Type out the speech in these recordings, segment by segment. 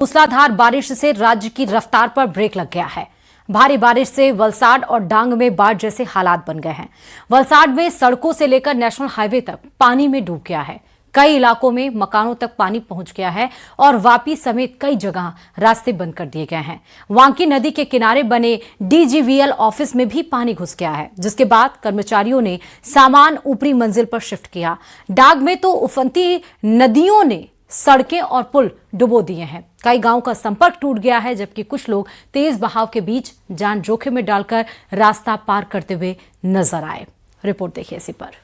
मूसलाधार बारिश से राज्य की रफ्तार पर ब्रेक लग गया है। भारी बारिश से वलसाड और डांग में बाढ़ जैसे हालात बन गए हैं। वलसाड में सड़कों से लेकर नेशनल हाईवे तक पानी में डूब गया है। कई इलाकों में मकानों तक पानी पहुंच गया है और वापी समेत कई जगह रास्ते बंद कर दिए गए हैं। वांकी नदी के किनारे बने DGVL ऑफिस में भी पानी घुस गया है, जिसके बाद कर्मचारियों ने सामान ऊपरी मंजिल पर शिफ्ट किया। डांग में तो उफनती नदियों ने सड़कें और पुल डुबो दिए हैं। कई गांवों का संपर्क टूट गया है, जबकि कुछ लोग तेज बहाव के बीच जान जोखिम में डालकर रास्ता पार करते हुए नजर आए। रिपोर्ट देखिए इसी पर।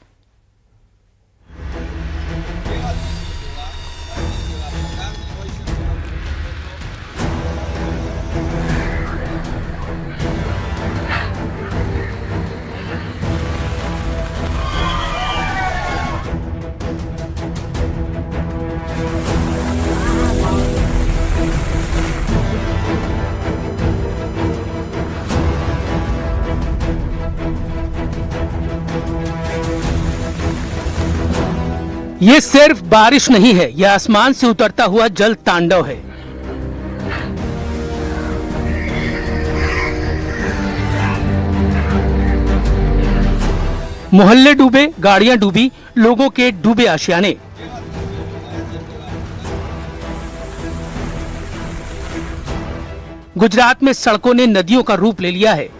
ये सिर्फ बारिश नहीं है, यह आसमान से उतरता हुआ जल तांडव है। मोहल्ले डूबे, गाड़ियां डूबी, लोगों के डूबे आशियाने। गुजरात में सड़कों ने नदियों का रूप ले लिया है।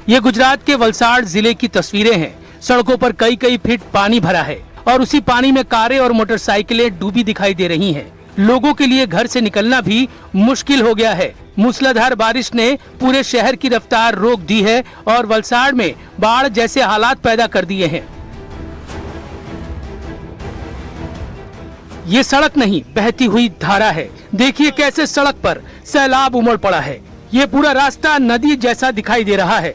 ये गुजरात के वलसाड जिले की तस्वीरें हैं। सड़कों पर कई फीट पानी भरा है और उसी पानी में कारें और मोटरसाइकिलें डूबी दिखाई दे रही हैं। लोगों के लिए घर से निकलना भी मुश्किल हो गया है। मूसलाधार बारिश ने पूरे शहर की रफ्तार रोक दी है और वलसाड में बाढ़ जैसे हालात पैदा कर दिए हैं। ये सड़क नहीं, बहती हुई धारा है। देखिए कैसे सड़क पर सैलाब उमड़ पड़ा है। ये पूरा रास्ता नदी जैसा दिखाई दे रहा है।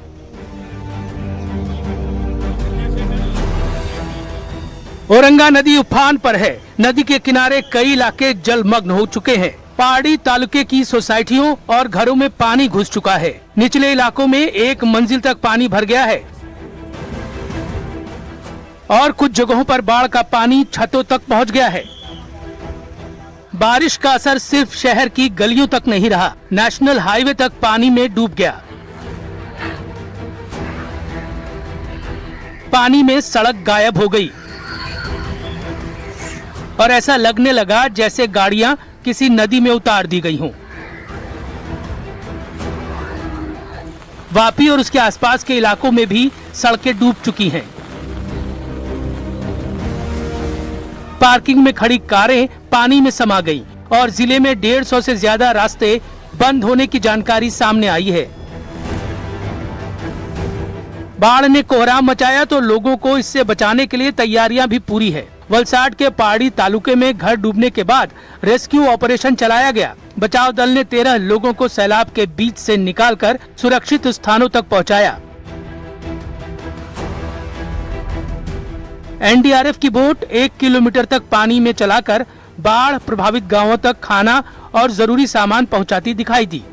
औरंगा नदी उफान पर है। नदी के किनारे कई इलाके जलमग्न हो चुके हैं। पहाड़ी तालुके की सोसाइटियों और घरों में पानी घुस चुका है। निचले इलाकों में एक मंजिल तक पानी भर गया है और कुछ जगहों पर बाढ़ का पानी छतों तक पहुंच गया है। बारिश का असर सिर्फ शहर की गलियों तक नहीं रहा, नेशनल हाईवे तक पानी में डूब गया। पानी में सड़क गायब हो गई और ऐसा लगने लगा जैसे गाड़ियां किसी नदी में उतार दी गई हों। वापी और उसके आसपास के इलाकों में भी सड़कें डूब चुकी हैं। पार्किंग में खड़ी कारें पानी में समा गईं और जिले में 150 से ज्यादा रास्ते बंद होने की जानकारी सामने आई है। बाढ़ ने कोहराम मचाया तो लोगों को इससे बचाने के लिए तैयारियां भी पूरी है। वलसाड के पहाड़ी तालुके में घर डूबने के बाद रेस्क्यू ऑपरेशन चलाया गया। बचाव दल ने 13 लोगों को सैलाब के बीच से निकालकर सुरक्षित स्थानों तक पहुंचाया। NDRF की बोट 1 किलोमीटर तक पानी में चलाकर बाढ़ प्रभावित गांवों तक खाना और जरूरी सामान पहुंचाती दिखाई दी।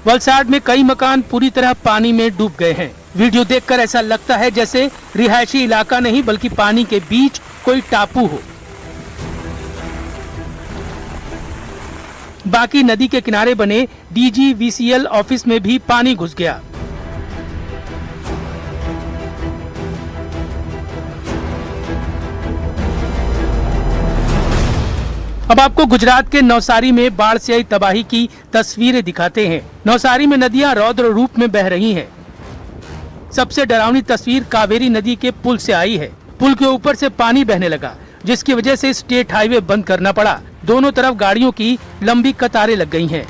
वलसाड में कई मकान पूरी तरह पानी में डूब गए हैं। वीडियो देखकर ऐसा लगता है जैसे रिहायशी इलाका नहीं बल्कि पानी के बीच कोई टापू हो। बाकी नदी के किनारे बने DGVCL ऑफिस में भी पानी घुस गया। अब आपको गुजरात के नवसारी में बाढ़ से आई तबाही की तस्वीरें दिखाते हैं। नवसारी में नदियां रौद्र रूप में बह रही हैं। सबसे डरावनी तस्वीर कावेरी नदी के पुल से आई है। पुल के ऊपर से पानी बहने लगा, जिसकी वजह से स्टेट हाईवे बंद करना पड़ा। दोनों तरफ गाड़ियों की लंबी कतारें लग गई हैं।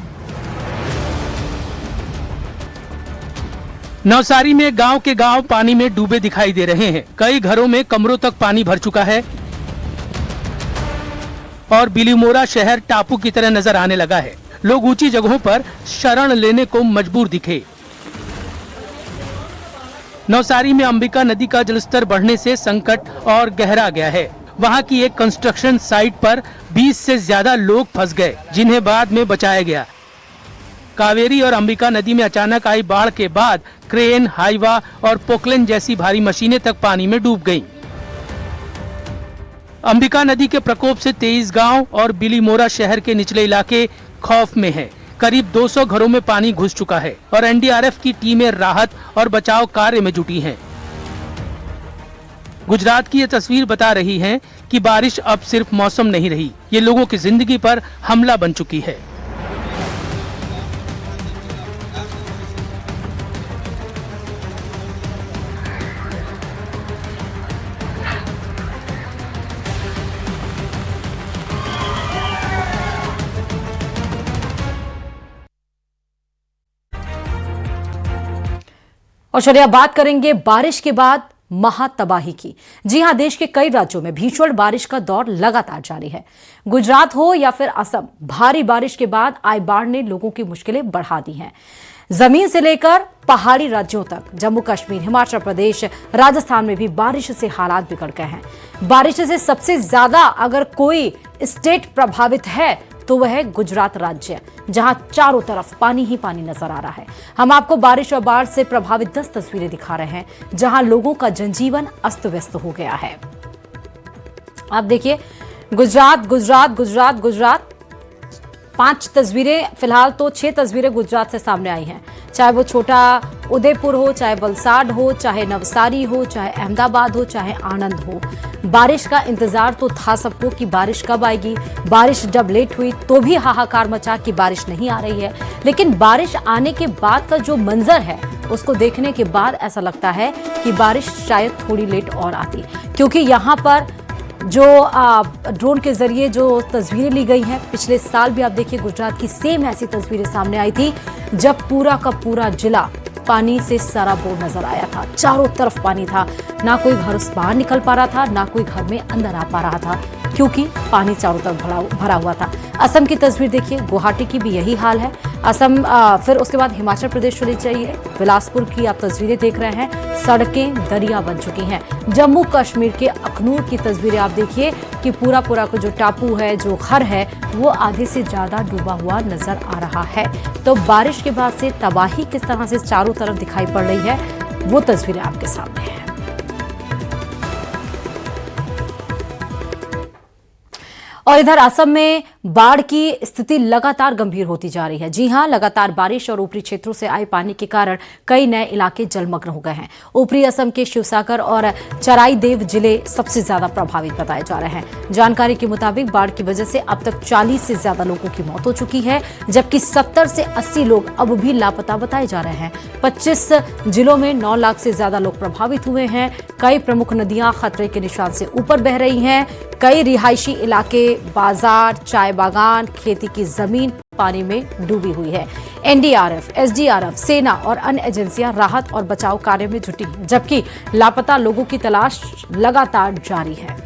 नवसारी में गांव के गांव पानी में डूबे दिखाई दे रहे हैं। कई घरों में कमरों तक पानी भर चुका है और बिलीमोरा शहर टापू की तरह नजर आने लगा है। लोग ऊंची जगहों पर शरण लेने को मजबूर दिखे। नवसारी में अंबिका नदी का जलस्तर बढ़ने से संकट और गहरा गया है। वहां की एक कंस्ट्रक्शन साइट पर 20 से ज्यादा लोग फंस गए, जिन्हें बाद में बचाया गया। कावेरी और अंबिका नदी में अचानक आई बाढ़ के बाद क्रेन, हाइवा और पोकलेन जैसी भारी मशीनें तक पानी में डूब गईं। अंबिका नदी के प्रकोप से 23 गांव और बिलीमोरा शहर के निचले इलाके खौफ में हैं। करीब 200 घरों में पानी घुस चुका है और एनडीआरएफ की टीमें राहत और बचाव कार्य में जुटी हैं। गुजरात की ये तस्वीर बता रही है कि बारिश अब सिर्फ मौसम नहीं रही, ये लोगों की जिंदगी पर हमला बन चुकी है। और चलिए अब बात करेंगे बारिश के बाद महातबाही की। जी हां, देश के कई राज्यों में भीषण बारिश का दौर लगातार जारी है। गुजरात हो या फिर असम, भारी बारिश के बाद आई बाढ़ ने लोगों की मुश्किलें बढ़ा दी हैं। जमीन से लेकर पहाड़ी राज्यों तक, जम्मू कश्मीर, हिमाचल प्रदेश, राजस्थान में भी बारिश से हालात बिगड़ गए हैं। बारिश से सबसे ज्यादा अगर कोई स्टेट प्रभावित है तो वह है गुजरात राज्य, जहां चारों तरफ पानी ही पानी नजर आ रहा है। हम आपको बारिश और बाढ़ से प्रभावित 10 तस्वीरें दिखा रहे हैं, जहां लोगों का जनजीवन अस्त व्यस्त हो गया है। आप देखिए, गुजरात गुजरात गुजरात गुजरात, 5 तस्वीरें, फिलहाल तो 6 तस्वीरें गुजरात से सामने आई हैं। चाहे वो छोटा उदयपुर हो, चाहे वलसाड हो, चाहे नवसारी हो, चाहे अहमदाबाद हो, चाहे आनंद हो। बारिश का इंतजार तो था सबको कि बारिश कब आएगी। बारिश जब लेट हुई तो भी हाहाकार मचा कि बारिश नहीं आ रही है, लेकिन बारिश आने के बाद का जो मंजर है उसको देखने के बाद ऐसा लगता है कि बारिश शायद थोड़ी लेट और आती, क्योंकि यहाँ पर जो ड्रोन के जरिए जो तस्वीरें ली गई हैं, पिछले साल भी आप देखिए गुजरात की सेम ऐसी तस्वीरें सामने आई थी, जब पूरा का पूरा जिला पानी से सराबोर नजर आया था। चारों तरफ पानी था, ना कोई घर से बाहर निकल पा रहा था, ना कोई घर में अंदर आ पा रहा था, क्योंकि पानी चारों तरफ भरा हुआ था। असम की तस्वीर देखिए, गुवाहाटी की भी यही हाल है। असम, फिर उसके बाद हिमाचल प्रदेश चली जाइए, बिलासपुर की आप तस्वीरें देख रहे हैं, सड़कें दरिया बन चुकी हैं। जम्मू कश्मीर के अखनूर की तस्वीरें आप देखिए कि पूरा को जो टापू है, जो घर है, वो आधे से ज्यादा डूबा हुआ नजर आ रहा है। तो बारिश के बाद से तबाही किस तरह से चारों तरफ दिखाई पड़ रही है, वो तस्वीरें आपके सामने है। और इधर असम में बाढ़ की स्थिति लगातार गंभीर होती जा रही है। जी हां, लगातार बारिश और ऊपरी क्षेत्रों से आए पानी के कारण कई नए इलाके जलमग्न हो गए हैं। ऊपरी असम के शिवसागर और चराईदेव जिले सबसे ज्यादा प्रभावित बताए जा रहे हैं। जानकारी के मुताबिक बाढ़ की वजह से अब तक 40 से ज्यादा लोगों की मौत हो चुकी है, जबकि 70 से 80 लोग अब भी लापता बताए जा रहे हैं। 25 जिलों में 9 लाख से ज्यादा लोग प्रभावित हुए हैं। कई प्रमुख नदियां खतरे के निशान से ऊपर बह रही हैं। कई रिहायशी इलाके, बाजार, चाय बागान, खेती की जमीन पानी में डूबी हुई है। एनडीआरएफ, एसडीआरएफ, सेना और अन्य एजेंसियां राहत और बचाव कार्य में जुटी हैं, जबकि लापता लोगों की तलाश लगातार जारी है।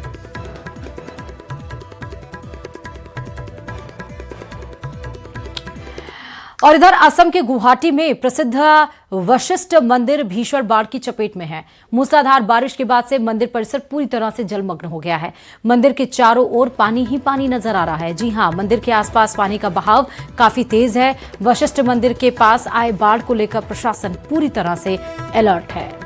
और इधर असम के गुवाहाटी में प्रसिद्ध वशिष्ठ मंदिर भीषण बाढ़ की चपेट में है। मूसलाधार बारिश के बाद से मंदिर परिसर पूरी तरह से जलमग्न हो गया है। मंदिर के चारों ओर पानी ही पानी नजर आ रहा है। जी हां, मंदिर के आसपास पानी का बहाव काफी तेज है। वशिष्ठ मंदिर के पास आए बाढ़ को लेकर प्रशासन पूरी तरह से अलर्ट है।